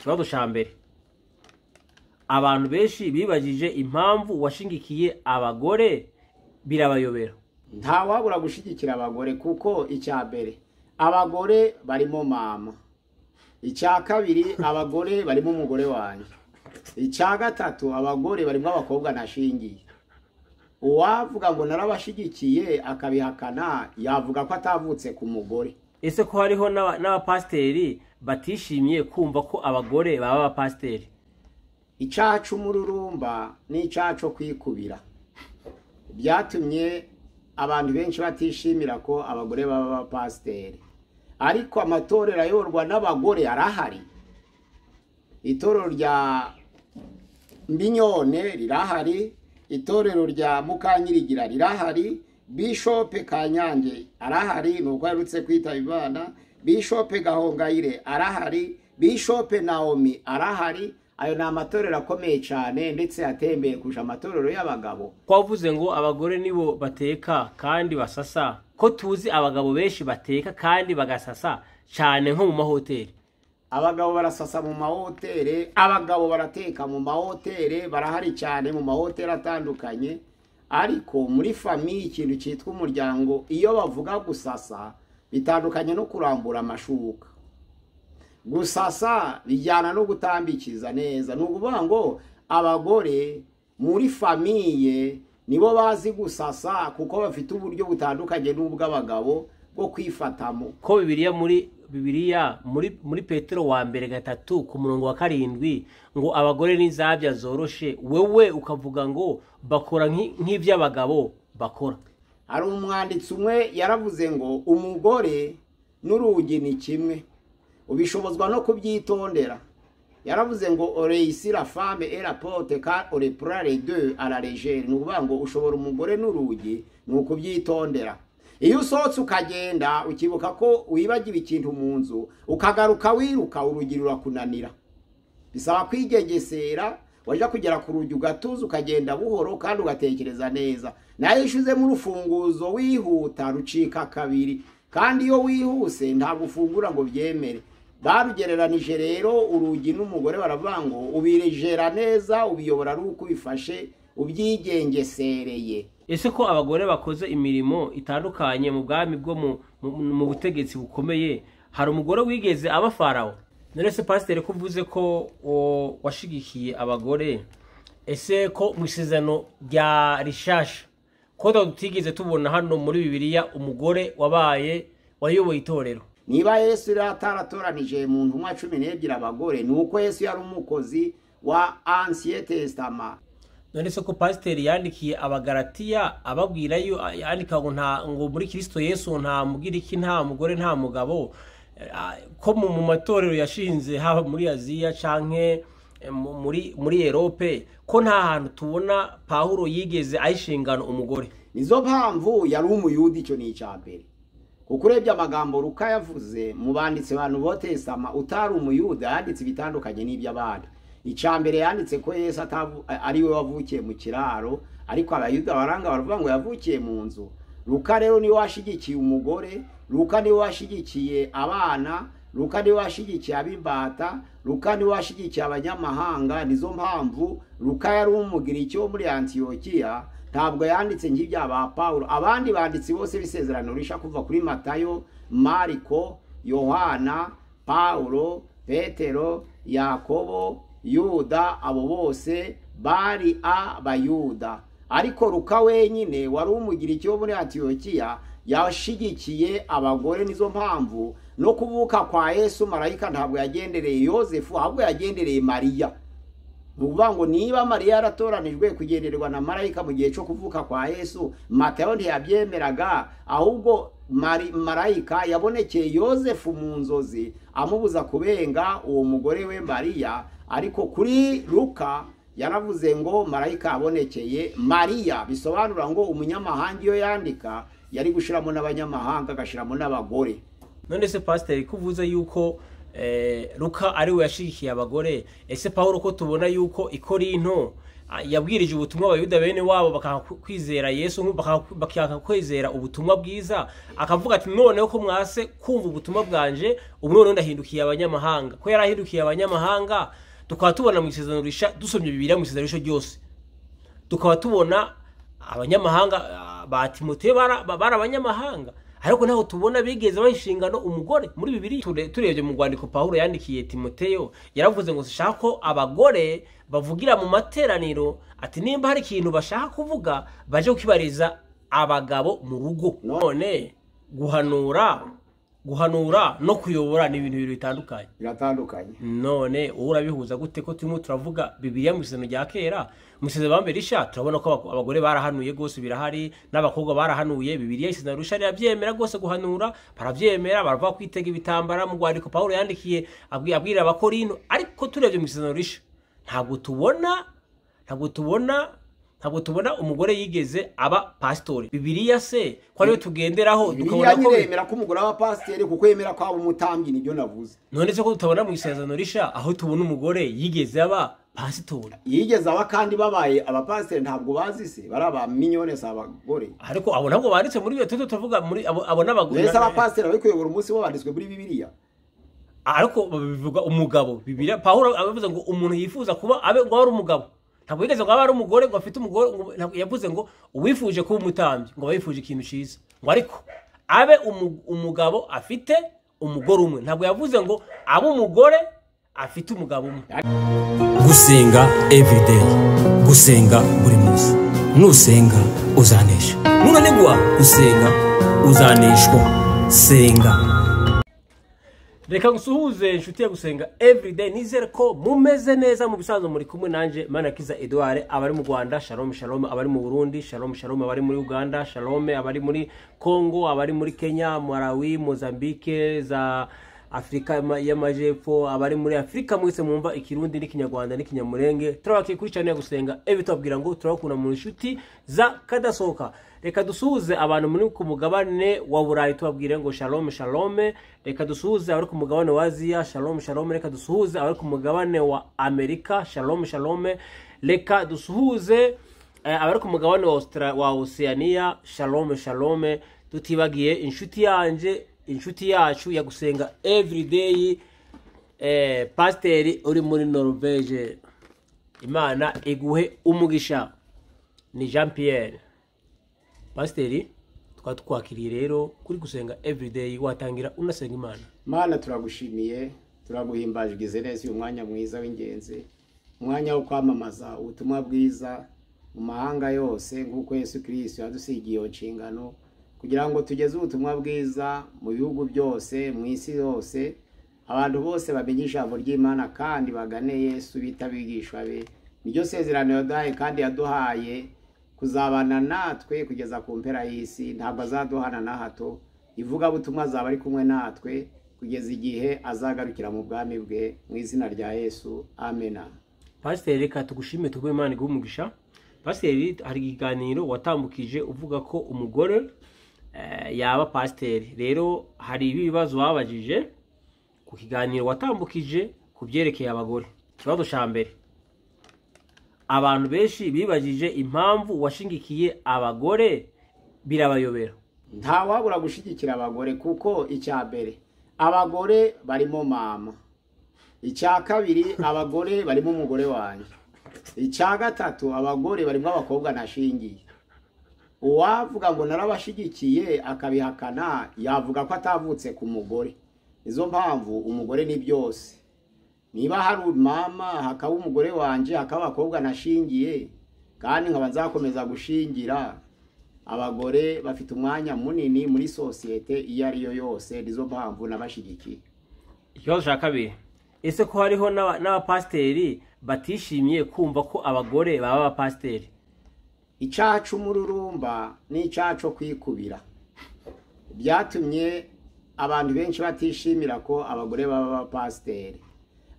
ikibazo ca mbere abantu benshi bibajije impamvu washingikiye abagore birabayobera. Nta wabura gushigikira abagore kuko icya mbere abagore barimo mama, icya kabiri abagore barimo umugore wanjye, icya gatatu abagore barimo abakobwa nashingiye. Uwavuga ngo narabashigikiye akabihakana yavuga ko atavutse ku mugore. Ese ko hariho n'abapasiteri batishimiye kumva ko abagore baba abapasiteri? Icacu umururumba n'icacu kwikubira byatumye abantu benshi batishimira ko abagore baba abapasiteri, ariko amatorero ayorwa n'abagore arahari. Itorero rya Mbinyone rirahari, itorero rya Mukanyirigira rirahari, Bishop Kanyange arahari nuko yarutse kwitaba Imana, Bishop Gahongayire arahari, Bishop Naomi arahari. Ayo ni amatorero akomeye cyane ndetse atembeye kurusha amatorero y'abagabo. Kwavuze ngo abagore nibo bateka kandi basasa, ko tuzi abagabo benshi bateka kandi bagasasa cyane nko mu mahoteli. Abagabo barasasa mu mahoteli, abagabo barateka mu mahoteli, barahari cyane mu mahoteli atandukanye. Ariko muri famiye ikintu cyitwa umuryango, iyo bavuga gusasa bitandukanye no kurambura amashuka. Gusasa bijyana no gutambikiza neza. Nukuvuga ngo abagore muri famiye nibo bazi gusasa kuko bafite uburyo butandukanye n'ubw'abagabo bwo kwifatamo. Ko Bibiliya muri Petero wa mbere 3 ku murongo wa 7 ngo abagore n'inzabya zoroshe, wewe ukavuga ngo bakora nk'ivy'abagabo bakora. Hari umwanditsi umwe yaravuze ngo umugore n'urugi ni kimwe, ubishobozwa no kubyitondera. Yaravuze ngo réussir la femme et la porte car on les prend les deux à la légère. Nukuvuga ngo ushobora umugore n'urugi nukubyitondera. Iyo usohotse ukagenda ukibuka ko wibagiwe ikintu mu nzu, ukagaruka wiruka urugi rurakunanira. Bisaba kwigengesera, waje kugera ku rugi ugatuza ukagenda buhoro kandi ugatekereza neza. Nayo ishize mu rufunguzo wihuta rucika kabiri, kandi iyo wihuse ntabwo ufungura ngo byemere. Barugereranije rero urugi n'umugore baravuga ngo ubirejera neza, ubiyobora ari uko ubifashe ubyigengesereye. Ese ko abagore bakoze imirimo itandukanye mu bwami bwo mu butegetsi bukomeye, hari umugore wigeze aba farawo? None pasiteri ko uvuze ko washigikiye abagore, ese ko mu isezerano rya rishasha ko tutigeze tubona hano muri Bibiliya umugore wayoboye itorero? Niba Yesu yataratoranije mu ntumwa 12 abagore, nuko Yesu yari umukozi wa Ancien Testament. None se ko pasiteri yandikiye abagalatiya ababwira yandika ngo muri Kristo Yesu nta mugiriki, nta mugore, nta mugabo, ko mu matorero yashinze haba muri Aziya canke muri Europe ko nta hantu tubona Paulo yigeze ayishingana umugore? Nizo mpamvu yari umuyudi, cyo ni icyambere. Kuko urebye amagambo Luka yavuze mu banditse abantu botesama, utari umuyuda yanditse bitandukanye n'iby'abandi. Icyambere yanditse ko Yesu ari we wavukiye mu kiraro, ariko abayuda baranga baravuga ngo yavukiye mu nzu. Luka rero ni washigikiye umugore, Luka ni washigikiye abana, Luka ni washigikiye abimbata, Luka ni washigikiye abanyamahanga. Nizo mpamvu Luka yari umugiriki wo muri Antiokia, ntabwo yanditse nk'ibya ba Paulo. Abandi banditsi bose bisezerano risha kuva kuri Matayo, Mariko, Yohana, Paulo, Petero, Yakobo, Yuda, abo bose bari abayuda. Ariko Luka wenyine wari umugiriki wo muri Antiokia yashigikiye abagore. Nizo mpamvu no kuvuka kwa Yesu marayika ntabwo yagendereye Yosefu, ahubwo yagendereye Mariya. Nuvuga ngo niba Mariya yaratoranijwe kugendererwa na marayika mu gihe cyo kuvuka kwa Yesu, Matayo ntiyabyemeraga, ahubwo marayika yabonekeye Yosefu mu nzozi amubuza kubenga uwo mugore we Mariya. Ariko kuri Luka yaravuze ngo marayika yabonekeye Mariya, bisobanura ngo umunyamahanga iyo yandika yari gushiramo n'abanyamahanga agashiramo n'abagore. None se pasiteri kuvuze yuko Luka ari we yashigikiye abagore, ese Pawulo ko tubona yuko i Korinto yabwirije ubutumwa abayuda bene wabo bakakwizera Yesu bakakwizera ubutumwa bwiza, akavuga ati noneho ko mwase kumva ubutumwa bwanje ubu none ndahindukiye abanyamahanga. Ko yarahindukiye abanyamahanga, tukaba tubona mu isezerano risha dusomye Bibiliya mu isezerano risha ryose, tukaba tubona abanyamahanga ba Timoteyo bara abanyamahanga, ariko naho tubona bigeze bayishingano umugore muri Bibiliya. Turebye mu rwandiko Pawulo yandikiye Timoteyo, yaravuze ngo sishaka ko abagore bavugira mu materaniro, ati nimba hari ikintu bashaka kuvuga baje kukibariza abagabo mu rugo. None guhanura no kuyobora ni ibintu bitandukanye, biratandukanye. None urabihuza gute ko turimo turavuga Bibiliya mu isezerano rya kera, mu isezerano bambere risha turabona ko abagore barahanuye gose birahari, n'abakobwa barahanuye. Bibiliya isezerano risha ryabyemera gose guhanura, baravyemera, baravuga kwitega ibitambara mu rwandiko Pawulo yandikiye abwira abakorinto. Ariko turebye mu isezerano risha ntabwo tubona umugore yigeze aba pastori. Bibiliya se ko ariyo tugenderaho tukabona ko yemera ko umugore aba pastori, kuko yemera ko aba umutambyi, nibyo navuze. None se ko tutabona mu isezerano risha aho tubona umugore yigeze aba pastori? Yigeze aba kandi babaye aba pastori ntabwo bazi se, baraba minyone sa abagore. Ariko abo ntabwo banditse muri iyo tuvuga muri abo n'abagore. Nese aba pastori bari kuyobora umunsi bo banditswe muri Bibiliya. Ariko bivuga umugabo. Bibiliya Pawulo abavuze ngo umuntu yifuza kuba abe ngo ari umugabo, ntabwo yigeze ngo ari umugore ngo afite umugore. Yavuze ngo uwifuje kuba umutambyi ngo bayifuje ikintu cyiza, ngo ariko abe umugabo afite umugore umwe. Ntabwo yavuze ngo abe umugore afite umugabo umwe. Gusenga everyday, gusenga buri munsi. Nusenga uzanesha, nunanigwa gusenga uzaneshwa. Senga. Reka gusuhuze inshuti ya Gusenga everyday, nizere ko mumeze neza. Mu bisanzwe muri kumwe nanje Manakiza Edouard, abari mu Rwanda shalom shalom, abari mu Burundi shalom shalom, abari muri Uganda shalom, abari muri Congo, abari muri Kenya, Malawi, Mozambique, za Afrika y'Amajepfo, abari muri Afrika mwese mwumva ikirundi n'ikinyarwanda n'ikinyamurenge, turabakiye kuri channel ya Gusenga tubabwira ngo turabakunda mu inshuti za kadasohoka. Reka dusuhuze abantu muri ku mugabane wa Burayi, tubabwire ngo shalom shalom. Reka dusuhuze abari ku mugabane wa Aziya shalom shalom. Reka dusuhuze abari ku mugabane wa Amerika shalom shalom. Reka dusuhuze abari ku mugabane wa Oceania shalom shalom. Tutibagiye inshuti yacu ya Gusenga everyday, pasteri uri muri Norvege, Imana iguhe umugisha, ni Jean Pierre. Pasteri twakwakiriye rero kuri Gusenga everyday, watangira unasenga Imana. Mana turagushimiye, turaguhimbaje gizerezi umwanya mwiza w'ingenzi, umwanya wo kwamamaza ubutumwa bwiza mu mahanga yose, nk'uko Yesu Kristo yadusigiye inshingano kugira ngo tugeze ubutumwa bwiza mu bihugu byose, mu isi yose, abantu bose bamenye ijambo ry'Imana kandi bagane Yesu bitabigishwa be. Niryo sezerano yaduhaye kandi yaduhaye kuzabana natwe kugeza ku mpera y'isi, ntabwo azaduhana na hato. Ivuga butumwa azaba ari kumwe natwe kugeza igihe azagarukira mu bwami bwe, mu izina rya Yesu, amena. Pasiteri, reka tugushime tuguhe Imana iguhe umugisha. Pasiteri, hari ikiganiro watambukije uvuga ko umugore yaba pasiteri. Rero hari ibibazo wabajije ku kiganiro watambukije ku byerekeye abagore. Ikibazo cya mbere, abantu benshi bibajije impamvu washingikiye abagore, birabayobera. Nta wabura gushigikira abagore, kuko icya mbere abagore barimo mama, icya kabiri abagore barimo umugore wanjye, icya gatatu abagore barimo abakobwa nashingiye. Uwavuga ngo narabashigikiye akabihakana yavuga ko atavutse ku mugore. Izo mpamvu umugore ni byose. Niba hari mama hakaba umugore wanje, hakaba abakobwa nashingiye, kandi nkaba nzakomeza gushingira, abagore bafite umwanya munini muri societe iyo ari yo yose. Nizo mpamvu nabashigikiye. Ikibazo cya kabiri, ese ko hariho n'abapasiteri batishimiye kumva ko abagore baba abapasiteri? Icacu umururumba ni icacu kwikubira, byatumye abantu benshi batishimira ko abagore baba abapasiteri.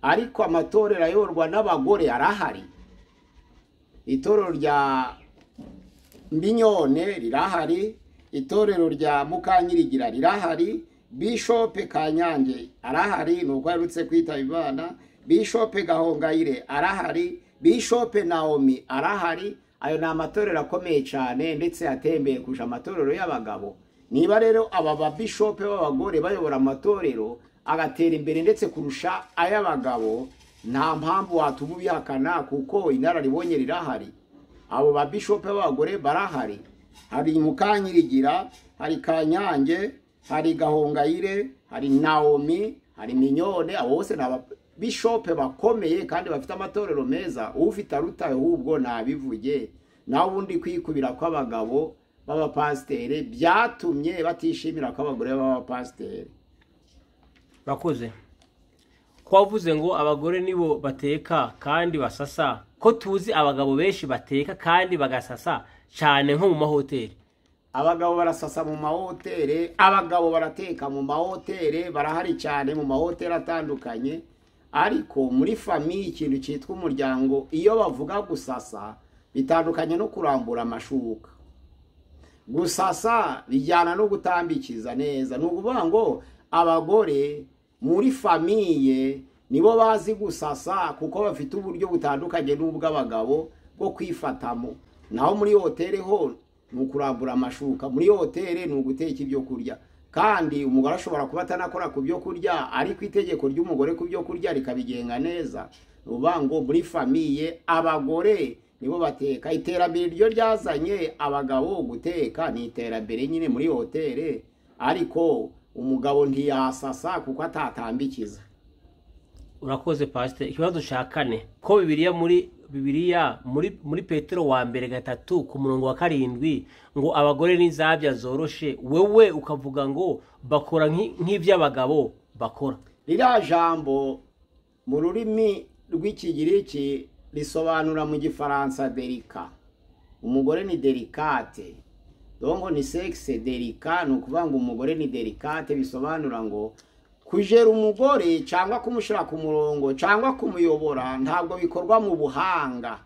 Ariko amatorero ayorwa n'abagore arahari. Itorero rya Mbinyone rirahari, itorero rya Mukanyirigira rirahari, Bishop Kanyange arahari nuko yarutse kwitaba Imana, Bishop Gahongayire arahari, Bishop Naomi arahari. Ayo ni amatorero akomeye cyane ndetse atembeye kurusha amatorero y'abagabo. Niba rero aba ba bishop b'abagore bayobora amatorero agatera imbere ndetse kurusha ay'abagabo, nta mpamvu watuma ubihakana kuko inararibonye rirahari. Abo ba bishop b'abagore barahari. Hari Mukanyirigira, hari Kanyange, hari Gahongayire, hari Naomi, hari Minyone. Abo bose ni aba bishop bakomeye kandi bafite amatorero meza. Ufite arutaye ahubwo nabivuge. Naho ubundi kwikubira kw'abagabo baba pasiteri byatumye batishimira ko abagore baba pasiteri. Bakoze kwavuze ngo abagore nibo bateka kandi basasa, ko tuzi abagabo benshi bateka kandi bagasasa cyane nko mu mahoteli. Abagabo barasasa mu mahoteli, abagabo barateka mu mahoteli, barahari cyane mu mahoteli atandukanye. Ariko muri famiye ikintu cyitwa umuryango, iyo bavuga gusasa bitandukanye no kurambura amashuka. Gusasa bijyana no gutambikiza neza. Nukuvuga ngo abagore muri famiye nibo bazi gusasa kuko bafite uburyo butandukanye n'ubw'abagabo bwo kwifatamo. Naho muri hoteli ho nukurambura amashuka, muri hoteli nuguteka ibyo kurya. Kandi umugore ashobora kuba atanakora ku byo kurya, ariko itegeko ry'umugore ku byo kurya rikabigenga neza. Nukuvuga ngo muri famiye abagore nibo bateka. Iterambere ryo ryazanye abagabo guteka ni iterambere nyine muri hoteli, ariko umugabo ntiyasasa kuko atatambikiza. Urakoze pastor. Ikibazo cya kane, ko Bibiliya muri Petero wa mbere 3 ku murongo wa 7 ngo abagore n'inzabya zoroshe, wewe ukavuga ngo bakora nk'ivy'abagabo bakora. Rira jambo mu rurimi rw'Ikigiriki risobanura mu Gifaransa delicat. Umugore ni delicate, donc ni sexe delicat. Nukuvuga ngo umugore ni delicate bisobanura ngo kujera umugore cyangwa kumushira ku murongo cyangwa kumuyobora ntabwo bikorwa mu buhanga,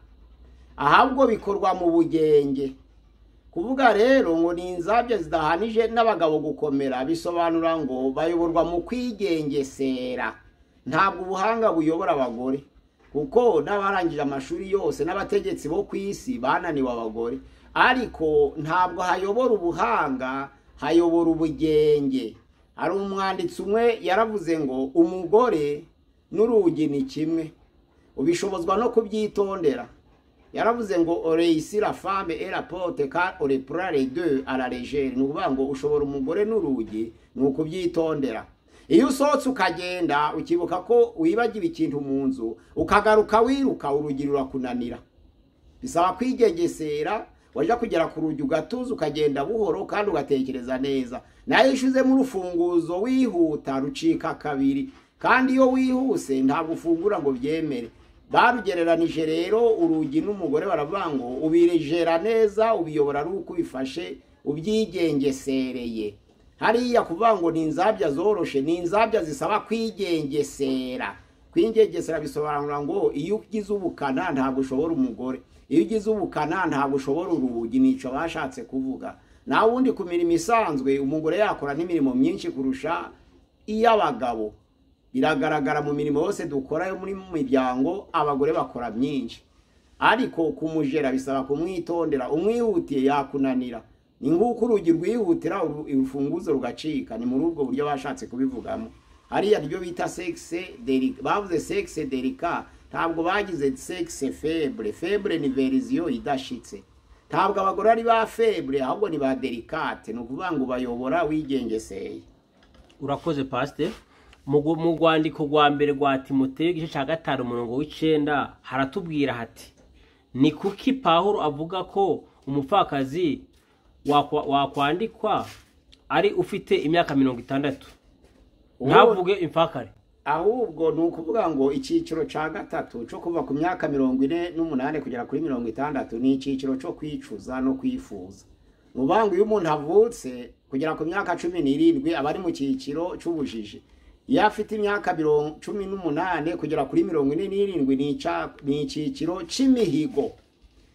ahubwo bikorwa mu bugenge. Kuvuga rero ngo ni inzabya zidahanije n'abagabo gukomera bisobanura ngo bayoborwa mu kwigengesera. Ntabwo ubuhanga buyobora abagore, kuko n'abarangije amashuri yose n'abategetsi bo kwisi bananiwe abagore. Ariko ntabwo hayobora ubuhanga, hayobora ubugenge. Hari umwanditsi umwe yaravuze ngo umugore n'urugi ni kimwe, ubishobozwa no kubyitondera. Yaravuze ngo réussir la femme et la porte car on reprend les deux à la légère. Nukuvuga ngo ushobora umugore n'urugi nukubyitondera. Iyo usohotse ukagenda ukibuka ko wibagiwe ikintu mu nzu, ukagaruka wiruka, urugi rurakunanira. Bisaba kwigengesera, waje kugera ku rugi ugatuza ukagenda buhoro kandi ugatekereza neza. Nayo ishize mu rufunguzo wihuta rucika kabiri, kandi iyo wihuse ntabwo ufungura ngo byemere. Barugereranije rero urugi n'umugore baravuga ngo ubirejera neza, ubiyobora ari uko ubifashe ubyigengesereye. Hariya kuvuga ngo ni inzabya zoroshe, ni inzabya zisaba kwigengesera. Kwigengesera bisobanura ngo iyo ugize ubukana ntabwo ushobora umugore, iyo ugize ubukana ntabwo ushobora urugi. Nico bashatse kuvuga. Naho ubundi ku mirimo isanzwe umugore yakora n'imirimo myinshi kurusha iy'abagabo. Biragaragara mu mirimo yose dukora yo muri miryango abagore bakora myinshi, ariko kumujera bisaba kumwitondera. Umwihutiye yakunanira, ni nguko urugi rwihutira urufunguzo rugacika. Ni muri ubwo buryo bashatse kubivugamo. Hariya ryo bita sexe delicat. Bavuze sexe delicat, ntabwo bagize sexe faible. Faible ni version idashitse. Ntabwo abagore ari ba faible, ahubwo ni ba delicate. Nukuvuga ngo bayobora wigengeseye. Urakoze pastor. Mu rwandiko rwa mbere rwa Timoteyo igice cya 5 umurongo w'9 haratubwira hati, ni kuki Pawulo avuga ko umupfakazi wakwandikwa ari ufite imyaka 60? Ntavuge imfakare, ahubwo nukuvuga ngo icyiciro cya 3 cyo kuva ku myaka 48 kugera kuri 60 ni icyiciro cyo kwicuza no kwifuza. Nubango iyo umuntu avutse kugera ku myaka 17 abari mu cyiciro cy'ubujiji. Iyo afite imyaka 18 kugera kuri 47 ni icyiciro cy'imihigo.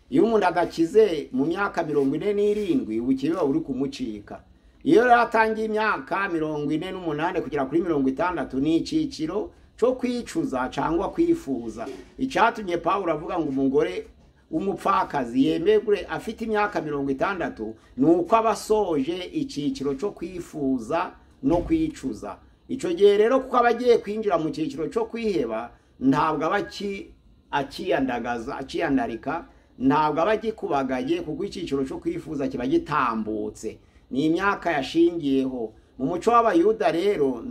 Iyo umuntu agakize mu myaka 47 ubukiba uri kumucika. iyo ratangiye imyaka 48 kugera kuri 60 ni iciciro cyo kwicuza cyangwa kwifuza. Icyatumye Paulo avuga ngo umugore umupfakazi yemegure afite imyaka 60 nuko abasoje iciciro cyo kwifuza no kwicuza. Ico gihe rero kuko abagiye kwinjira mu ciciro cyo kwiheba, ntabwo abaki akiyandagaza akiyandarika, ntabwo abagikubagaye kuko iciciro cyo kwifuza kiba gitambutse. Ni imyaka yashingiyeho. Mu muco w'abayuda rero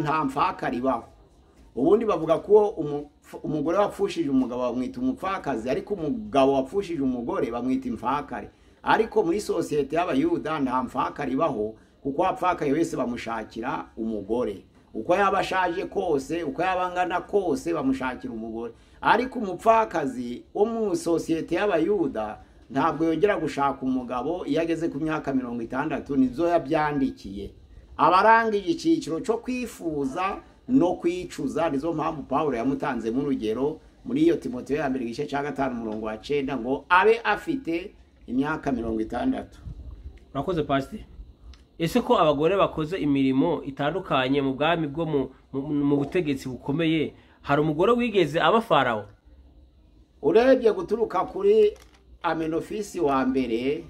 nta mfakari baho. Ubundi bavuga ko umugore wapfushije umugabo bamwita umupfakazi, ariko umugabo wapfushije umugore bamwita imfakari. Ariko muri societe y'abayuda nta mfakari baho, kuko wapfakaye wese bamushakira umugore. Uko yabashaje kose, uko yabangana kose bamushakira umugore. Ariko umupfakazi wo mu societe y'abayuda ntabwo yongera gushaka umugabo iyo ageze ku myaka 60. Nizo yabyandikiye. Abarangije iciciro cyo kwifuza no kwicuza, nizo mpamvu Paulo yamutanze mu rugero muri iyo Timoteyo ya 1:5 ngo abe afite imyaka 60. Urakoze pastor. Ese ko abagore bakoze imirimo itandukanye mu bwami bwo mu butegetsi bukomeye, hari umugore wigeze aba farawo? Urebye guturuka kuri Amenofisi wa mbere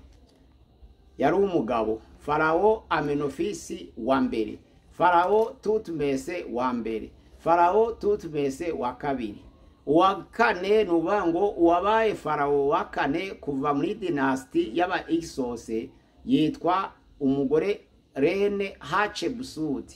yari umugabo, Farawo Amenofisi wa mbere, Farawo Tutmese wa mbere, Farawo Tutmese wa kabiri. Uwa kane nubango uwabaye Farawo wa kane kuva muri dinasti y'aba Iksose yitwa umugore Rene Hatshepsut.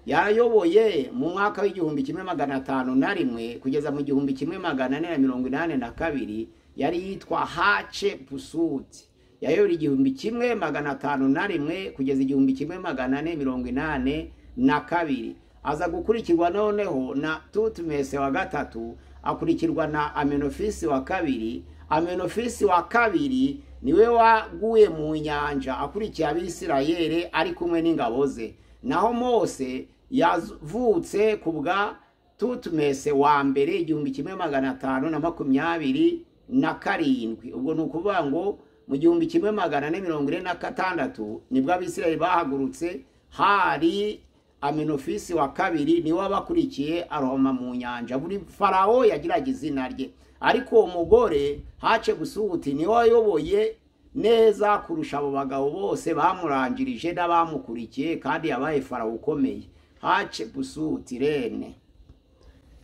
Yayoboye mu mwaka w'1501 kugeza mu 1482. Yari yitwa Hatshepsut. Yayoboye 1501 kugeza 1482. Aza gukurikirwa noneho na Tutmese wa gatatu, akurikirwa na Amenofisi wa kabiri. Amenofisi wa kabiri niwe waguye mu nyanja akurikiye Abisirayeli ari kumwe n'ingabo ze. Naho Mose yazvutse kubwa Tutmese wa mbere 1527. Ubwo nukuvuga ngo mu 1446 nibwo Abisirayeli bahagurutse. Hari Amenofisi wa kabiri niwe wabakurikiye aroma mu nyanja. Buri Farawo yagiraga izina rye, ariko umugore Hatshepsut niwe wayoboye neza kurusha abo bagabo bose bamuranjirije n'abamukurikiye, kandi yabaye Farawo ukomeye. Hatshepsut Rene.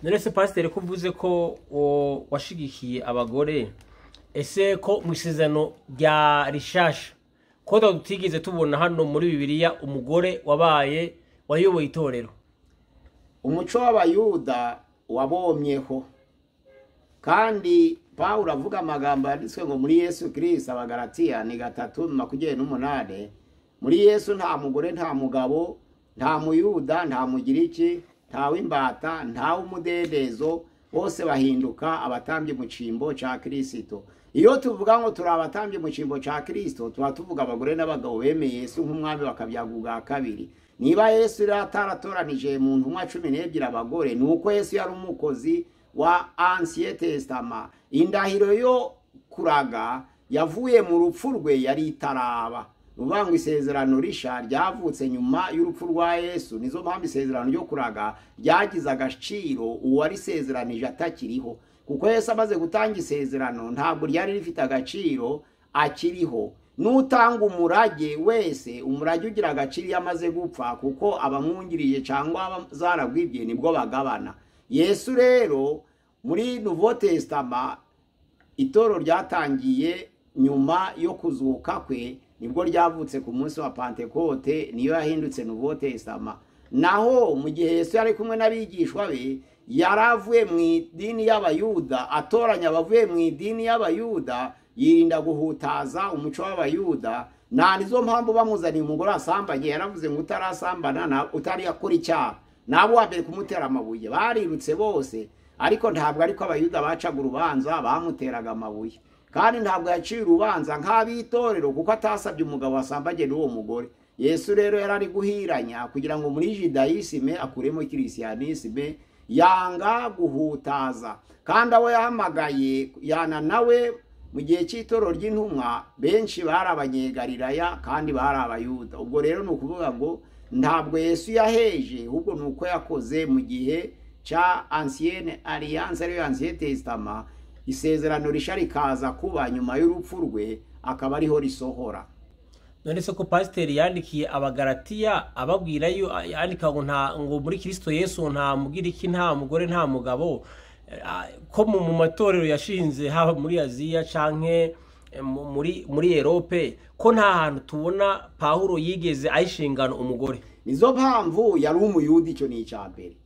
Nerese pastor kuvuze ko washigikiye abagore, ese ko mu isezerano rya rishasha ko tutigeze tubona hano muri Bibiliya umugore wayoboye itorero? Umuco w'abayuda wabomyeho, kandi Paulo avuga amagambo yanditswe ngo muri Yesu Kristo, Abagalatiya 3:28. Muri Yesu nta mugore nta mugabo, nta muyuda nta mugiriki, nta w'imbata nta w'umudendezo, bose bahinduka abatambye mu cimbo ca Kristo. Iyo tuvuga ngo turi abatambye mu cimbo ca Kristo, tuba tuvuga abagore n'abagabo bemeye Yesu nk'umwami bakabyaguga kabiri. Niba Yesu yataratoranije mu ntumwa 12 abagore, nuko Yesu yari umukozi wa Ancien Testament. Indahiro yo kuraga yavuye mu rupfu rwe yari itaraba. Uvuga isezerano risha ryavutse nyuma y'urupfu rwa Yesu. Nizo mpamvu isezerano ryo kuraga ryagize agaciro uwari sezeranije atakiriho, kuko Yesu amaze gutanga isezerano ntabwo ryari rifite agaciro akiriho. Nutanga umurage wese, umurage ugira agaciro yamaze gupfa, kuko abamwungirije cyangwa abazaragwibye nibwo bagabana. Yesu rero muri Nouveau Testament itoro ryatangiye nyuma yo kuzuka kwe, nibwo ryavutse ku munsi wa Pentecote, niyo yahindutse Nouveau Testament. Naho mu gihe Yesu yari kumwe n'abigishwa be, yaravuye mu idini y'abayuda, atoranya abavuye mu idini y'abayuda, yirinda guhutaza umuco w'abayuda. Nizo mpamvu bamuzaniye umugore asambanye, yaravuze ngo utarasambana utari yakora icyaha, nabo wambere kumutera amabuye. Barirutse bose, ariko ntabwo ariko abayuda bacaga urubanza, bamuteraga amabuye. Kandi ntabwo yaciye urubanza nk'abitorero, kuko atasabye umugabo wasambanye n'uwo mugore. Yesu rero yarari guhiranya kugira ngo muri Judaisme akuremo Christianisme, yanga guhutaza. Kandi abo yahamagaye yana nawe mu gihe cy'itoro ry'intumwa benshi bari abanyegalilaya kandi bari abayuda. Ubwo rero ni ukuvuga ngo ntabwo Yesu yaheje, ahubwo ni uko yakoze mu gihe cya ancienne alliance ariyo ancien testament, isezerano risha rikaza kuba nyuma y'urupfu rwe akaba ariho risohora. None se ko pasiteri yandikiye abagalatiya ababwira yandika ngo muri Kristo Yesu nta mugiriki, nta mugore, nta mugabo, ko mu matorero yashinze haba muri Aziya canke muri Europe ko nta hantu tubona Pawulo yigeze ayishingana umugore. Nizo mpamvu yari umuyudi, icyo ni icyambere.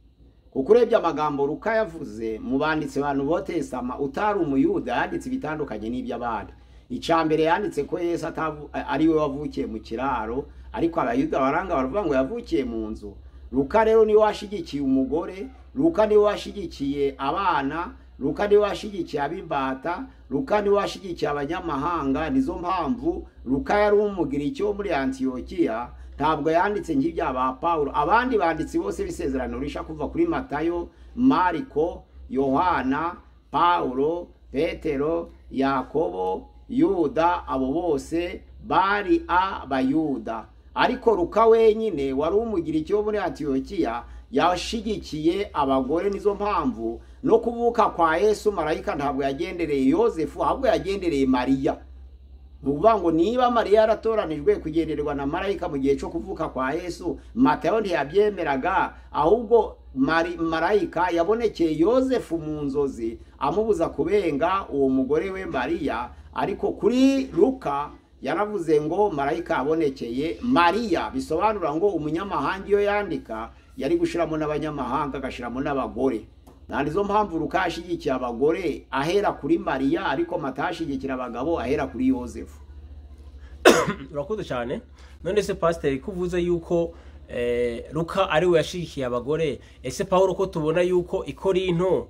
Kuko urebye amagambo Luka yavuze mu banditse abantu botesama, utari umuyuda yanditse bitandukanye n'iby'abandi. Icyambere yanditse ko Yesu ari we wavukiye mu kiraro, ariko abayuda baranga baravuga ngo yavukiye mu nzu. Luka rero ni washigikiye umugore, Luka ni washigikiye abana, Luka ni washigikiye abimbata, Luka ni washigikiye abanyamahanga. Nizo mpamvu Luka yari umugiriki wo muri Antiokia, ntabwo yanditse nk'ibya ba Paulo. Abandi banditsi bose bisezerano risha kuva kuri Matayo, Mariko, Yohana, Paulo, Petero, Yakobo, Yuda, abo bose bari abayuda. Ariko Luka wenyine wari umugiriki wo muri Antiokia yashigikiye abagore. Nizo mpamvu no kuvuka kwa Yesu marayika ntabwo yagendereye Yosefu, ahubwo yagendereye Mariya. Nuvuga ngo niba Mariya yaratoranijwe kugendererwa na marayika mu gihe cyo kuvuka kwa Yesu, Matayo ntiyabyemeraga, ahubwo marayika yabonekeye Yosefu mu nzozi amubuza kubenga uwo mugore we Mariya. Ariko kuri Luka yaravuze ngo marayika yabonekeye Mariya, bisobanura ngo umunyamahanga iyo yandika yari gushiramo n'abanyamahanga agashiramo n'abagore. Nizo mpamvu Luka yashigikiye abagore ahera kuri Mariya, ariko Matayo ashigikira abagabo ahera kuri Yosefu. Urakoze cyane. None se pasiteri kuvuze yuko Luka ari we yashigikiye abagore, ese Pawulo ko tubona yuko i Korinto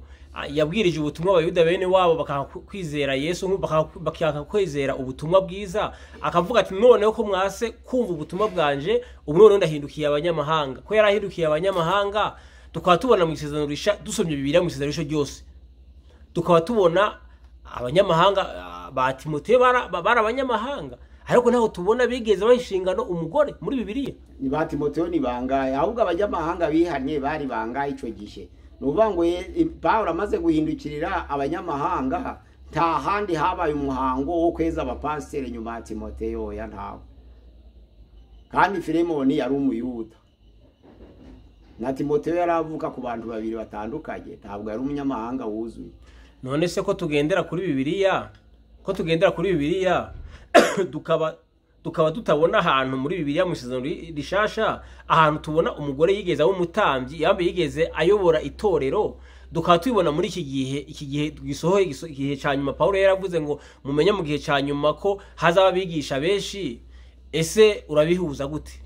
yabwirije ubutumwa abayuda bene wabo bakakwizera Yesu, bakakwizera ubutumwa bwiza, akavuga ati noneho ko mwase kumva ubutumwa bwanje, ubu none ndahindukiye abanyamahanga. Ko yarahindukiye abanyamahanga, tukaba tubona mu isezerano risha, dusomye Bibiliya mu isezerano risha ryose, tukaba tubona abanyamahanga ba Timoteyo bari abanyamahanga, ariko naho tubona bigeze bayishingano umugore muri Bibiliya. Ni ba Timoteyo ni bangaye, ahubwo abanyamahanga bihanye bari bangaye ico gihe. Nuvuga ngo Pawulo amaze guhindukirira abanyamahanga, nta handi habaye umuhango wo kweza abapasiteri nyuma ya Timoteyo ya ntawe. Kandi Filemoni yari umuyuda, na Timoteyo yaravuka ku bantu babiri batandukanye, ntabwo yari umunyamahanga wuzuye. None se ko tugendera kuri Bibiliya, tukaba tutabona ahantu muri Bibiliya mu isezerano rishasha ahantu tubona umugore yigeze w'umutambyi, yambe yigeze ayobora itorero, dukaba tubibona muri iki gihe gisohoye igihe cyanyuma. Pawulo yaravuze ngo mumenye mu gihe cyanyuma ko hazaba bigisha benshi. Ese urabihuza gute?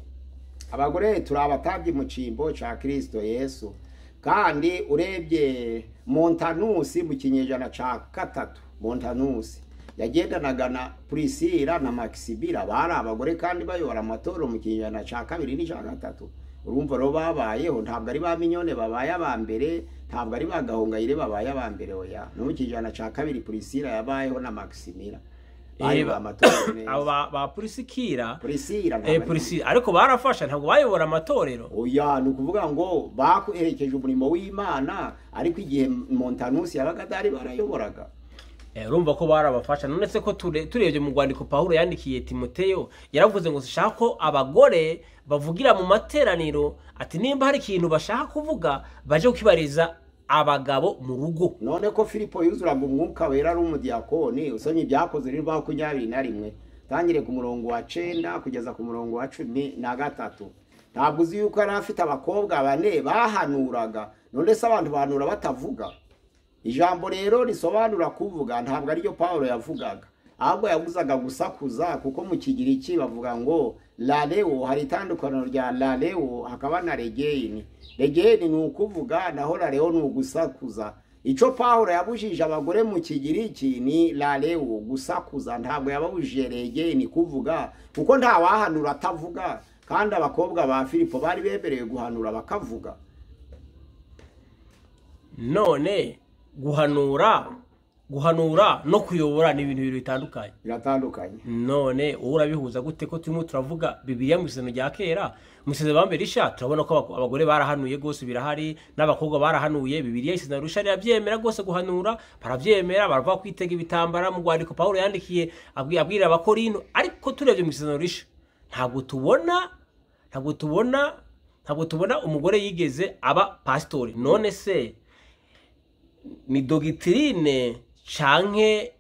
Abagore turi abatabyi mu cimbo ca Kristo Yesu, kandi urebye Montanusi mu kinyejana ca 3, Montanusi yagendanaga na Priscilla na Maxibira, bari abagore kandi bayobora amatoro mu kinyejana ca 2 n'ca 3. Urumva ro babayeho, ntabwo ari ba Minyone babaye abambere, ntabwo ari ba Gahongayire babaye abambere, oya. No mu kinyejana ca 2 Priscilla yabayeho na Maximira. Ba Priscilla ariko barafasha, ntabwo bayobora amatorero. Oya, ni ukuvuga ngo bakuherekeje umurimo w'Imana, ariko igihe Montanusi yabaga atari barayoboraga. Urumva ko barabafasha. None se ko turebye mu rwandiko Pawulo yandikiye Timoteyo, yaravuze ngo zishaka ko abagore bavugira mu materaniro, ati nimba hari ikintu bashaka kuvuga baje kukibariza abagabo mu rugo. None ko Filipo yuzuraga umwuka wera ari umudiyakoni, usomye ibyakoze rero 21, tangire ku murongo wa 9 kugeza ku murongo wa 13. Ntabwo uzi yuko yari afite abakobwa 4 bahanuraga. None se abantu bahanura batavuga? Ijambo rero risobanura kuvuga, ntabwo ari ryo Pawulo yavugaga, ahubwo yavuzaga gusakuza. Kuko mu Kigiriki bavuga ngo laleo, hari itandukaniro rya laleo hakaba na regeini. Regeini ni ukuvuga, naho laleo ni ugusakuza. Ico Pawulo yabujije abagore mu Kigiriki ni laleo, gusakuza. Ntabwo yababujije regeini, kuvuga, kuko nta wahanura atavuga, kandi abakobwa ba Filipo bari bemerewe guhanura bakavuga. None guhanura guhanura no kuyobora ni ibintu bibiri bitandukanye. biratandukanye. None wowe urabihuza gute ko turimo turavuga Bibiliya mu isezerano rya kera, mu isezerano bambere risha turabona ko abagore barahanuye gose birahari n'abakobwa barahanuye. Bibiliya isezerano risha rirabyemera gose guhanura, baravyemera, barava kwitega ibitambara mu rwandiko Paulo yandikiye abwira abakorinto. Ariko turebye mu isezerano risha ntabwo tubona umugore yigeze aba pastori. None se ni dogitrine canke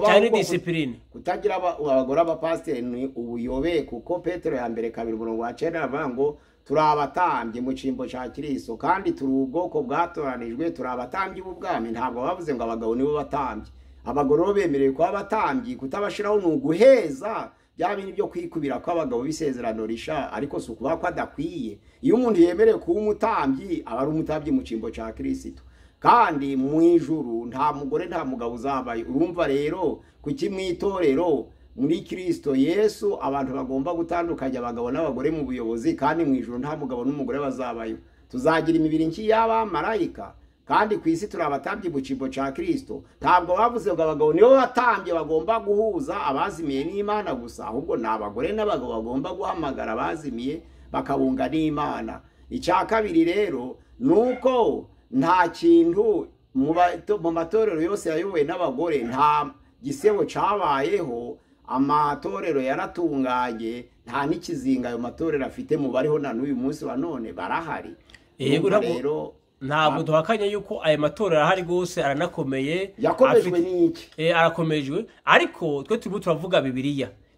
cyane discipline? Kutagira abagore abapasiteri ni ubuyobe, kuko Petero ya mbere 2:9 avuga ngo turi abatambyi mu cimbo ca Kristo, kandi turi ubwoko bwatoranijwe, turi abatambyi b'ubwami. Ntabwo bavuze ngo abagabo nibo batambyi. Abagore bemerewe kuba abatambyi, kutabashiraho ni uguheza bya bintu byo kwikubira ko abagabo bisezerano risha, ariko si ukuba ko adakwiye. Iyo umuntu yemerewe kuba umutambyi, aba ari umutambyi mu cimbo ca Kristo. Kandi mu ijuru nta mugore nta mugabo uzabaye. Urumva rero kuki mwitorero muri Kristo Yesu abantu bagomba gutandukanya abagabo n'abagore mu buyobozi, kandi mu ijuru nta mugabo n'umugore bazabayo. Tuzagira imibiri nki y'abamarayika, kandi ku isi turi abatambyi mu cimbo ca Kristo. Ntabwo bavuze ngo abagabo nibo batambye bagomba guhuza abazimiye n'Imana gusa, ahubwo n'abagore n'abagabo bagomba guhamagara abazimiye bakabunga n'Imana. Icya kabiri rero nuko nta kintu mu matorero yose yayobowe n'abagore, nta gisebo cabayeho. Amatorero yaratunganye, nta n'ikizinga ayo matorero afite mu bariho na n'uyu munsi wa none barahari. Yego rero ntabwo duhakanye yuko aya matorero ahari gose aranakomeye. Yakomejwe n'iki? Arakomejwe, ariko twe turimo turavuga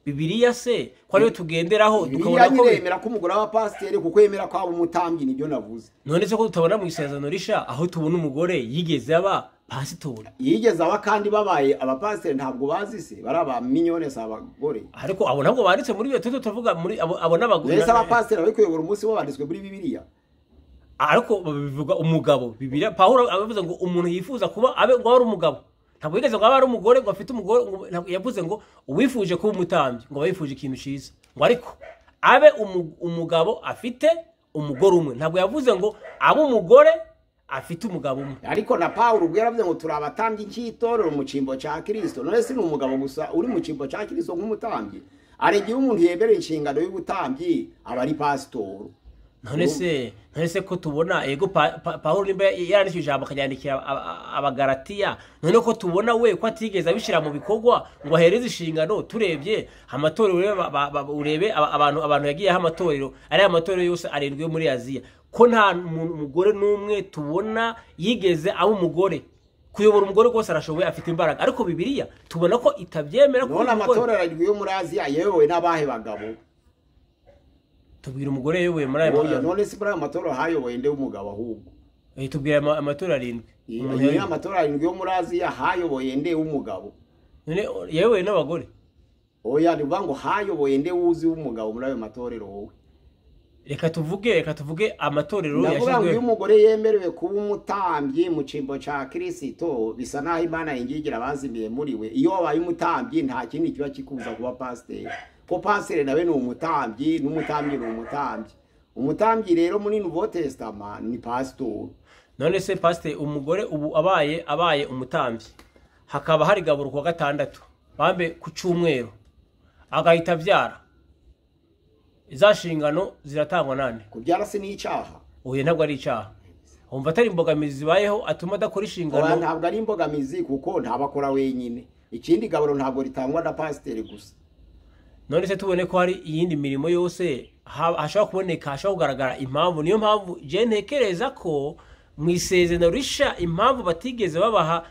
Bibiliya se ko ariyo tugenderaho tukabona ko yemera ko umugore w'abapasiteri, kuko yemera ko aba umutambyi. Nibyo navuze. None se ko tutabona mu isezerano risha aho tubona umugore yigeze aba pasitori? Yigeze aba, kandi babaye abapasiteri ntabwo bazi se, baraba minyone abagore. Ariko abo ntabwo banditse muri Bibiliya, tuvuga muri abo n'abagore. Nese abapasiteri bari kuyobora umunsi bo banditswe muri Bibiliya. Ariko bivuga umugabo. Bibiliya Paulo avuze ngo umuntu yifuza kuba abe ngo ari umugabo. Ntabwo yigeze ngo ari umugore ngo afite umugore. Yavuze ngo uwifuje kuba umutambyi ngo yifuje ikintu cyiza, ngo ariko abe umugabo afite umugore umwe. Ntabwo yavuze ngo abe umugore afite umugabo umwe. Ariko na Paulo ubwo yaravuze ngo turi abatambyi cy'itorero mu cimbo ca Kristo. None se ni umugabo gusa uri mu cimbo ca Kristo nk'umutambyi? Aregiye umuntu yebere inshingano y'ubutambyi aba ari pastor. None se ko tubona ego Paulo nimba yarandikije ijambo akajyandikira abagalatiya, none ko tubona we ko atigeze abishira mu bikorwa ngo ahereze inshingano. Turebye amatorero urebe abantu yagiye amatorero, ari amatorero yose arindwi yo muri Aziya, ko nta mugore n'umwe tubona yigeze aba umugore. Kuyobora umugore rwose arashoboye, afite imbaraga, ariko Bibiliya tubona ko itabyemera. None amatorero arindwi yo muri Aziya yewe n'abahe bagabo? Tubwira umugore yewe muri ayo matorero. None se muri amatorero hayoboye nde umugabo ahubwo? Tubwira amatorero arindwi. Ni amatorero arindwi yo muri Aziya hayoboye nde umugabo? None yewe n'abagore. Oya ni ngo hayoboye nde wuzi w'umugabo muri ayo matorero wowe? Reka tuvuge amatorero yashizwe. Navuga ngo umugore yemerewe kuba umutambyi mu cimbo ca Kristo, bisa naho Imana yingigira abazimiye muri we. Iyo wabaye umutambyi nta kindi kiba kikubuza kuba pasiteri. Ko pasiteri nawe ni umutambyi, n'umutambyi ni umutambyi. Umutambyi rero muri Nouveau Testament ni pastor. None se pasiteri umugore ubu abaye umutambyi, hakaba hari gaburo kwa gatandatu bambe ku cyumweru agahita avyara, izashingano ziratangwa nande? Kubyara se ni icyaha? Oya ntabwo ari icyaha. Umva atari imbogamizi zibayeho atuma adakora inshingano? Oya ntabwo ari imbogamizi, kuko ntabakora wenyine. Ikindi gaburo ntabwo ritangwa na pasiteri gusa. None se tubone ko hari iyindi mirimo yose hashobora kuboneka, hashobora kugaragara impamvu. Niyo mpamvu je ntekereza ko mu isezerano risha impamvu batigeze babaha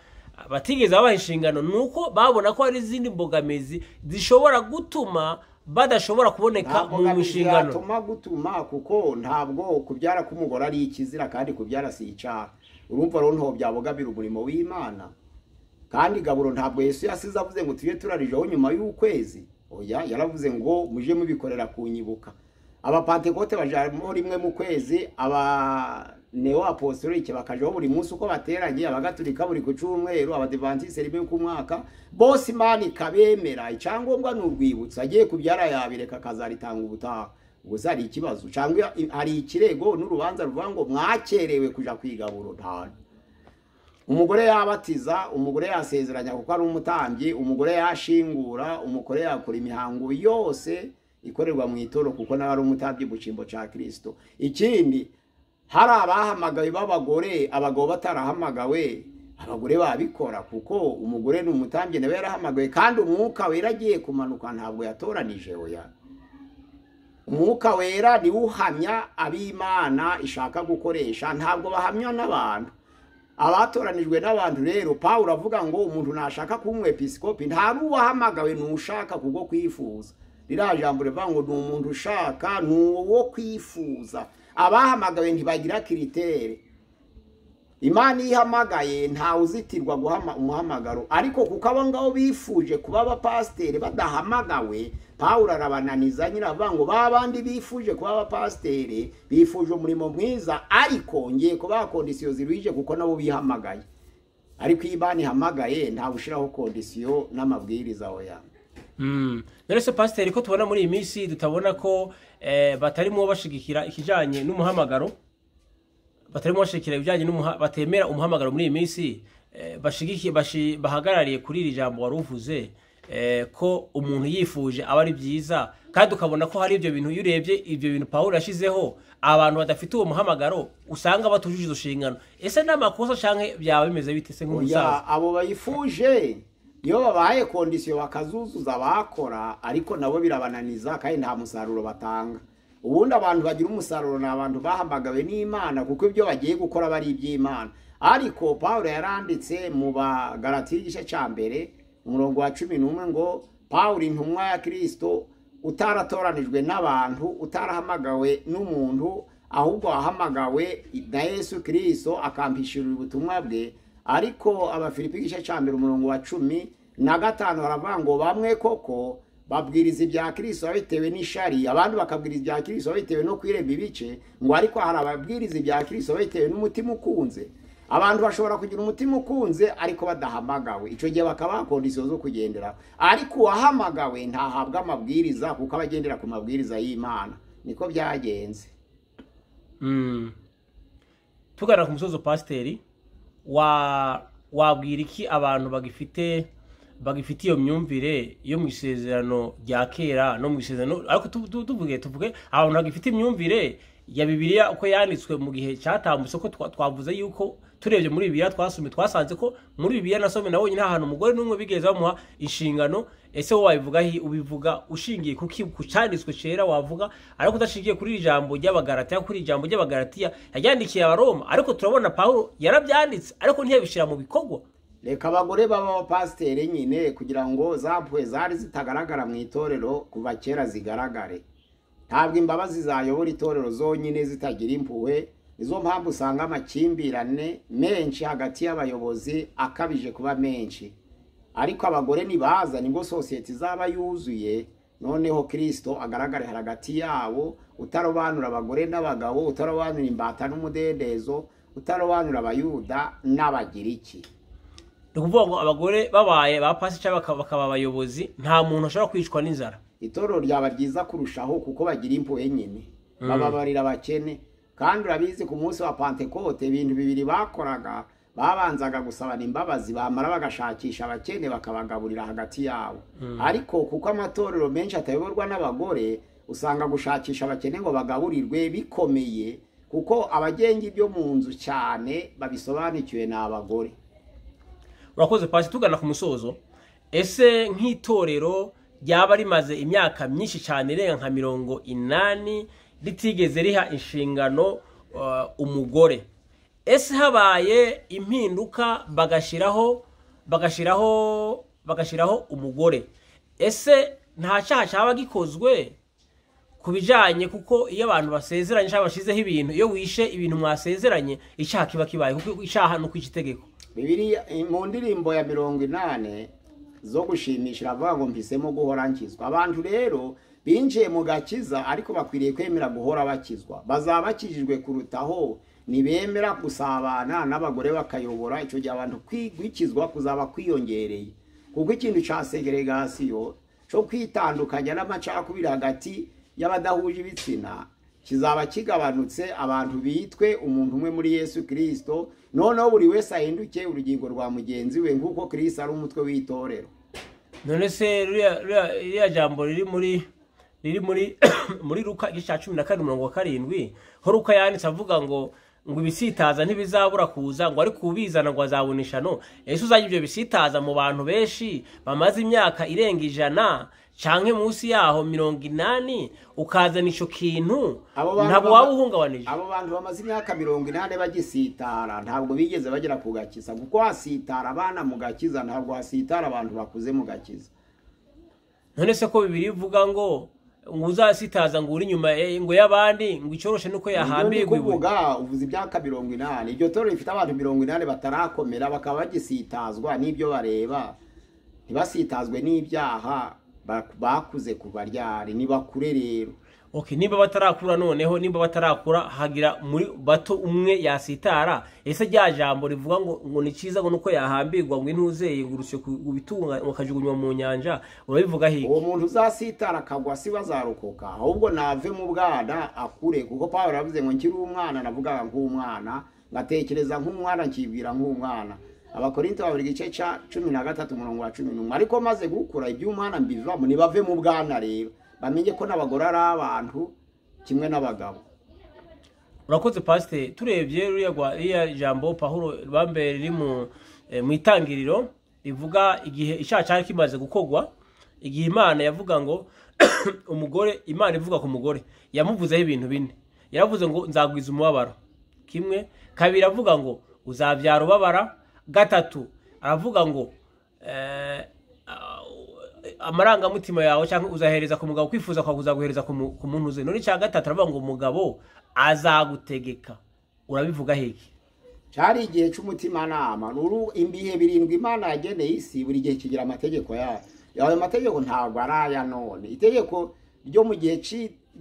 inshingano nuko babona ko hari izindi mbogamizi zishobora gutuma badashobora kuboneka mu nshingano. Gutuma kuko ntabwo kubyara k'umugore ari ikizira, kandi kubyara si icyaha. Urumva rero nto byabogabira umurimo w'Imana. Kandi gaburo ntabwo Yesu yasize avuze ngo tujye turarijeho nyuma y'ukwezi. Oya yaravuze ngo muje mubikorera kunyibuka. Abapantekote bajamo rimwe mu kwezi, aba neo apostolique bakajaho buri munsi uko bateranye, abagatulika buri ku cyumweru, abadventiste rimwe ku mwaka. Bose Imana ikabemera. Icyangombwa n'urwibutsa agiye kubyara yabireka kazaritanga ubutaha. Gusa ari ikibazo cyangwa ari ikirego n'urubanza ruvuga ngo mwakerewe kuja kwigaburo ntano. umugore yabatiza, umugore yasezeranya kuko ari umutambyi, umugore yashingura, umugore yakora imihango yose ikorerwa mu itoro kuko nawe ari umutambyi mu cyimbo cya Kristo. Ikindi hari abahamagawe b'abagore, abagabo batarahamagawe, abagore babikora kuko umugore ni umutambyi nawe yarahamagawe, kandi umwuka wera agiye kumanuka ntabwo yatoranije oya. Umwuka wera ni uhamya ab'Imana ishaka gukoresha, ntabwo bahamya n'abantu. Abatoranijwe n'abantu rero Paulo avuga ngo umuntu nashaka kuba umwepiskopi ntari uwahamagawe n'ushaka kubwo kwifuza. Rira jambo rivuga ngo ni umuntu ushaka n'uwo kwifuza. Abahamagawe ntibagira kiritere. Imana ihamagaye nta uzitirwa guhama umuhamagaro, ariko kuko abo ngabo bifuje kuba abapasiteri badahamagawe, Paulo arabananiza nyine avuga ngo babandi bifuje kuba abapasiteri bifuje umurimo mwiza, ariko ngiye kubaha kondisiyo ziruhije kuko nabo bihamagaye. Ariko Imana ihamagaye nta ushiraho kondisiyo n'amabwiriza oya. None se pasiteri ko tubona muri iyi minsi tutabona ko batarimo bashigikira ikijanye n'umuhamagaro, batarimo bashikira ibijanye batemera umuhamagaro muri iyi minsi, bashigikiye bahagarariye kuri iri jambo waruvuze ko umuntu yifuje aba ari byiza, kandi ukabona ko hari ibyo bintu yurebye ibyo bintu Paulo yashizeho abantu badafite uwo muhamagaro usanga batujuje izo shingano. Ese n'amakosa canke byawe bimeze bite se nk'umusaza? Abo bayifuje iyo babaye kondisiyo bakazuzuza bakora, ariko nabo birabananiza kandi nta musaruro batanga. Ubundi abantu bagira umusaruro ni abantu bahamagawe n'Imana kuko ibyo bagiye gukora bari iby'Imana. Ariko Paulo yaranditse mu Bagalatiya igice cya mbere umurongo wa 11 ngo Paulo intumwa ya Kristo utaratoranijwe n'abantu, utarahamagawe n'umuntu, ahubwo wahamagawe na Yesu Kristo akampishurira ubutumwa bwe. Ariko Abafilipi igice cya mbere umurongo wa 15 baravuga ngo bamwe koko babwiriza ibya Kristo babitewe n'ishari, abandi bakabwiriza ibya Kristo babitewe no kwireba ibice, ngo ariko hari ababwiriza ibya Kristo babitewe n'umutima ukunze. Abantu bashobora kugira umutima ukunze ariko badahamagawe, ico gihe bakaba kondisiyo zo kugendera. Ariko wahamagawe ntahabwa amabwiriza kuko abagendera ku mabwiriza y'Imana. Niko byagenze. Tugana ku musozo pasiteri, wabwira iki abantu bagifite iyo myumvire yo mu isezerano rya kera no mu isezerano, ariko tuvuge abantu bagifite imyumvire ya Bibiliya uko yanditswe mu gihe cyatambutse, ko twavuze yuko turebye muri Bibiliya twasanze ko muri Bibiliya nasome nawo nyine ahantu umugore n'umwe bigeze bamuha inshingano. Ese wowe ubivuga ushingiye ku cyanditswe cera wavuga, ariko udashingiye kuri ijambo ry'Abagalatiya, kuri ijambo ry'Abagalatiya yagandikiye Abaroma, ariko turabona Paulo yarabyanditse ariko ntiyabishira mu bikorwa. Reka abagore b'abapasiteri nyine kugira ngo zapwe zari zitagaragara mu itorero kuva kera zigaragare. Ntabwo imbabazi zayobora itorero zonyine zitagira impuhwe. Nizo mpamvu usanga amakimbirane menshi hagati y'abayobozi akabije kuba menshi. Ariko abagore nibaza nibwo sosiyete izaba yuzuye, noneho Kristo agaragara hagati yabo, utarobanura abagore n'abagabo, utarobanura imbata n'umudendezo, utarobanura abayuda n'abagiriki. Nukuvuga ngo abagore babaye ba pastor bakaba abayobozi, nta muntu ashobora kwicwa n'inzara. Itorero ryaba ryiza kurushaho kuko bagira impuhwe nyine, bababarira abakene. Kandi urabizi ku munsi wa Pentecote ibintu bibiri bakoraga, babanzaga gusabana imbabazi, bamara bagashakisha abakene bakabagaburira hagati yabo. Ariko kuko amatorero menshi atayoborwa n'abagore, usanga gushakisha abakene ngo bagaburirwe bikomeye, kuko abagenga ibyo mu nzu cyane babisobanukiwe n'abagore. Urakoze pasi, tugana ku musozo. Ese nk'itorero ryaba rimaze imyaka myinshi cyane irenga nka 80 ritigeze riha inshingano umugore, ese habaye impinduka bagashiraho umugore, ese nta cyaha cyaba gikozwe kubijanye? Kuko iyo abantu basezeranye cyangwa bashizeho ibintu, iyo wishe ibintu mwasezeranye, icyaha kiba kibaye, kuko icyaha no kwikitegeko. Bibiliya mu ndirimbo ya 80 zo gushimishira avuga ngo mpisemo guhora nkizwa. Abantu rero binjiye mu gakiza ariko bakwiriye kwemera guhora bakizwa. Bazaba bakijijwe kurutaho nibemera gusabana n'abagore bakayobora. Icyo gihe abantu kwigwikizwa kuzaba kwiyongereye, kuko ikintu cya segregasiyo cyo kwitandukanya n'amacakubiri hagati y'abadahuje ibitsina kizaba kigabanutse abantu bitwe umuntu umwe muri Yesu Kristo, noneho buri wese ahinduke urugingo rwa mugenzi we nk'uko Kristo ari umutwe w'itorero. None se ruriya jambo riri muri Luka igice cya 14:7 ho Luka yanditse avuga ngo ibisitaza ntibizabura kuza, ngo ari kubizana ngo azabonisha no. Yesu uzanye ibyo bisitaza mu bantu benshi bamaze imyaka irenga 100 canke munsi yaho 80 ukazana ico kintu ntabwo wabuhungabanije. Abo bantu bamaze imyaka 80 bagisitara ntabwo bigeze bagera ku gakiza, kuko hasitara abana mu gakiza, ntabwo hasitara abantu bakuze mu gakiza. None se ko Bibiliya ivuga ngo uzasitaza ngo uri nyuma ngo yabandi ngo icoroshe nuko yahambirwe kuvuga uvuze ibyaka 80. Iryo toro rifite abantu 80 batarakomera bakaba bagisitazwa n'ibyo bareba, ntibasitazwe n'ibyaha bakuze kubaryari nibakure rero. Okay, niba batarakura noneho nimba batarakura hagira muri bato umwe yasitara, ese rya jambo rivuga ngo ni ciza ngo nuko yahambirwa ngo intuzeye ngurusye kubitunga ukajugunywa mu nyanja, urabivuga hiye? Uwo muntu uzasitara akagwa si bazarokoka, ahubwo nave mu bwana akure, kuko Pawulo yavuze ngo nkiri umwana navuga nk'umwana, ngatekereza nk'umwana nkibwira nk'umwana. Abakorinto 2:13-11. Ariko maze gukura iby'umwana mbivamo, nibave mu bwana rero bamenye ko n'abagore ari abantu kimwe n'abagabo. Urakoze Pastor, turebye ruriya jambo Pawulo bambere riri mu itangiriro rivuga igihe icyaha cyari kimaze gukogwa, igihe Imana yavuga ngo umugore, Imana ivuga ku mugore yamuvuzeho ibintu bine. Yaravuze ngo nzagwiza umubabaro, kimwe. Kabiri avuga ngo uzabyara ubabara, gatatu aravuga ngo amarangamutima yawe cyangwa uzahereza ku mugabo kwifuza kwa kuzaguhereza ku muntu uze. None cya gatatu aravuga ngo umugabo azagutegeka. Urabivuga heki? Cyari igihe cy'umutima nama, imbihe 7 Imana yageneye isi, buri gihe kigira amategeko yayo. Ayo mategeko ntabwo araya none. Itegeko ryo mu gihe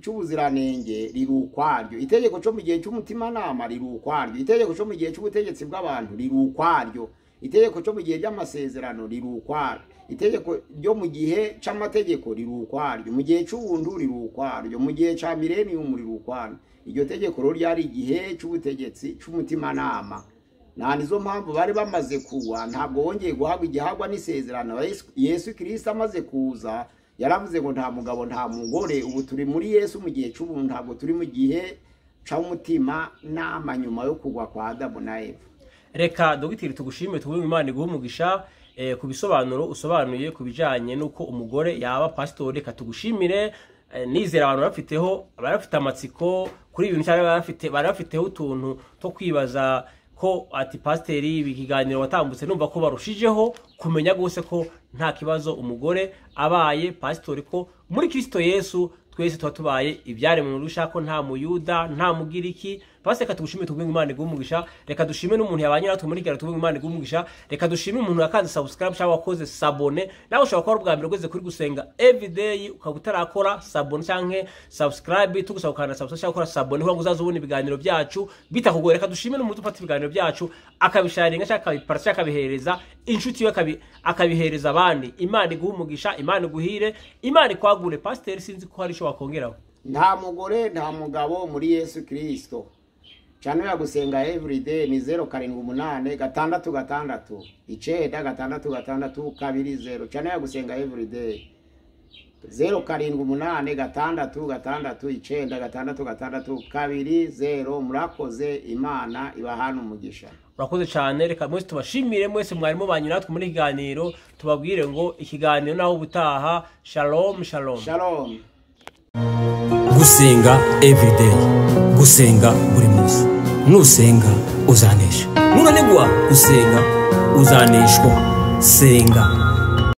cy'ubuziranenge rirukwaryo, itegeko cyo mu gihe cy'umutima nama rirukwaryo, itegeko cyo mu gihe cy'ubutegetsi bw'abantu rirukwaryo, itegeko cyo mu gihe by'amasezerano rirukwaryo, itegeko ryo mu gihe c'amategeko rirukwaryo, mu gihe c'ubuntu rirukwaryo, mu gihe ca millennium rirukwaryo. Iryo tegeko rero ryari igihe c'ubutegetsi c'umutima nama. Nizo mpamvu bari bamaze kuwa, ntabwo wongeye guhabwa igihagwa n'isezerano. Yesu Kristo amaze kuza yaravuze ngo nta mugabo nta mugore. Ubu turi muri Yesu mu gihe c'ubuntu, ntabwo turi mu gihe c'umutima nama nyuma yo kugwa kwa Adamu na Eva. Reka dogiteri tugushime, tuguhe Imana iguhe umugisha ku bisobanuro usobanuye kubijanye nuko umugore yaba pastor. Reka tugushimire, nizera abantu barafite amatsiko kuri ibintu cyangwa barafiteho utuntu to kwibaza ko ati pasiteri ibikiganiro watambutse numva ko barushijeho kumenya gose ko nta kibazo umugore abaye pastori, ko muri Kristo Yesu twese tubaye ibyare mu rusha, ko nta muyuda nta mugiriki. Paseka tugushime tugwinga Imana igumugisha. Reka dushime n'umuntu yabanye natwe muri kera tugwinga Imana igumugisha. Reka dushime umuntu yakanze subscribe cyangwa wakoze sabone. Nawe ushobora gukora ubwa mbere ugeze kuri gusenga everyday ukabutarakora sabone cyangwa subscribe, tugusaba kana subscribe cyangwa gukora sabone kugira ngo uzazubone ibiganiro byacu bitakugora. Reka dushime n'umuntu ufata ibiganiro byacu akabisharinga cyangwa akabipara cyangwa akabihereza inshuti yo akabihereza abandi. Imana igumugisha, Imana iguhire, Imana ikwagure. Pastor sinzi ko hari cyo wakongeraho. Nta mugore nta mugabo muri Yesu Kristo. Chano ya gusenga everyday ni 076696620. Chano ya gusenga everyday 076696620. Murakoze, Imana ibahana umugisha. Urakoze cyane. Reka mwese tubashimire mwese mwarimo banyu natwe muri kiganiro, tubabwire ngo ikiganiro naho ubutaha. Shalom shalom shalom. Gusenga everyday, gusenga buri munsi. Nusenga uzanesha, nunanigwa gusenga uzaneshwa. Senga.